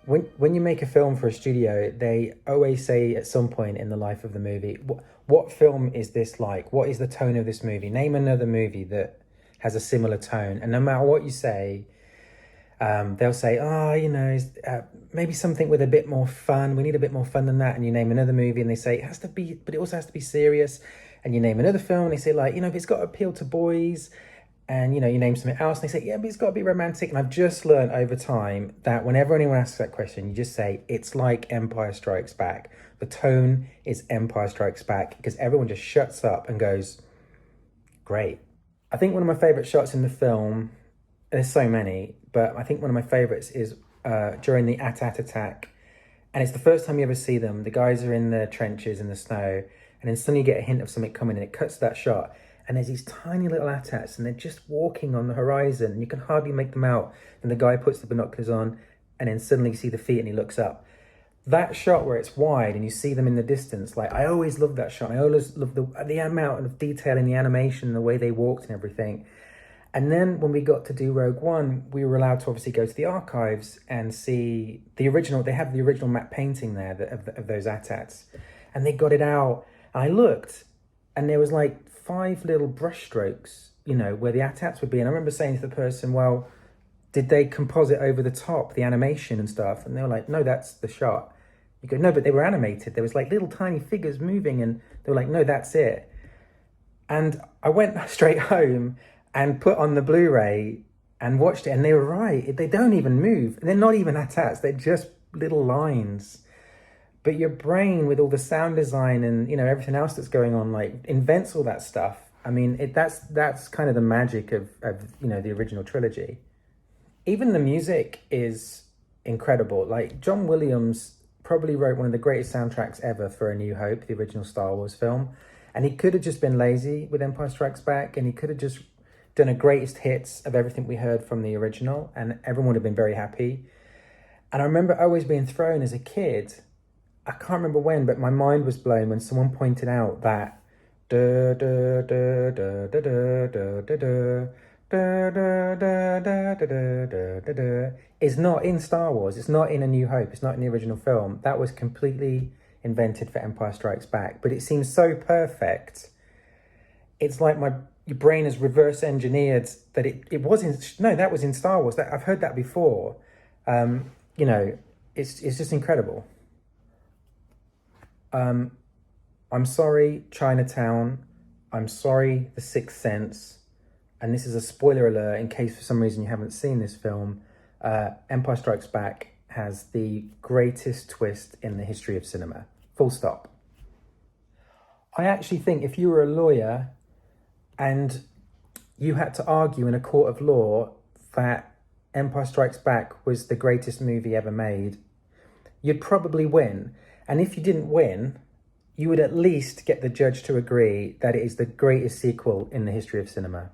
when you make a film for a studio, they always say at some point in the life of the movie, what film is this like? What is the tone of this movie? Name another movie that has a similar tone. And no matter what you say, they'll say, oh, maybe something with a bit more fun. We need a bit more fun than that. And you name another movie and they say it has to be, but it also has to be serious. And you name another film and they say like, if it's got to appeal to boys. And, you name something else and they say, yeah, but it's got to be romantic. And I've just learned over time that whenever anyone asks that question, you just say, it's like Empire Strikes Back. The tone is Empire Strikes Back because everyone just shuts up and goes, great. I think one of my favorite shots in the film, there's so many, but I think one of my favorites is during the AT-AT attack. And it's the first time you ever see them. The guys are in the trenches in the snow and then suddenly you get a hint of something coming and it cuts to that shot. And there's these tiny little AT-ATs and they're just walking on the horizon and you can hardly make them out. And the guy puts the binoculars on and then suddenly you see the feet and he looks up. That shot where it's wide and you see them in the distance, like I always loved that shot. I always loved the amount of detail in the animation, the way they walked and everything. And then when we got to do Rogue One, we were allowed to obviously go to the archives and see the original. They have the original matte painting there of those AT-ATs. And they got it out. And I looked and there was like 5 little brush strokes, where the AT-ATs would be. And I remember saying to the person, well, did they composite over the top, the animation and stuff? And they were like, no, that's the shot. You go, no, but they were animated. There was like little tiny figures moving and they were like, no, that's it. And I went straight home and put on the Blu-ray and watched it and they were right. They don't even move. They're not even AT-ATs. They're just little lines. But your brain, with all the sound design and everything else that's going on, like invents all that stuff. I mean, that's kind of the magic of the original trilogy. Even the music is incredible. Like John Williams probably wrote one of the greatest soundtracks ever for A New Hope, the original Star Wars film, and he could have just been lazy with Empire Strikes Back, and he could have just done a greatest hits of everything we heard from the original, and everyone would have been very happy. And I remember always being thrown as a kid. I can't remember when, but my mind was blown when someone pointed out that da da da da da da da da da da da da da da is not in Star Wars. It's not in A New Hope. It's not in the original film. That was completely invented for Empire Strikes Back. But it seems so perfect. It's like your brain has reverse engineered that it was in. No, that was in Star Wars. I've heard that before. It's just incredible. I'm sorry, Chinatown. I'm sorry, The Sixth Sense. And this is a spoiler alert in case for some reason you haven't seen this film. Empire Strikes Back has the greatest twist in the history of cinema. Full stop. I actually think if you were a lawyer and you had to argue in a court of law that Empire Strikes Back was the greatest movie ever made, you'd probably win. And if you didn't win, you would at least get the judge to agree that it is the greatest sequel in the history of cinema.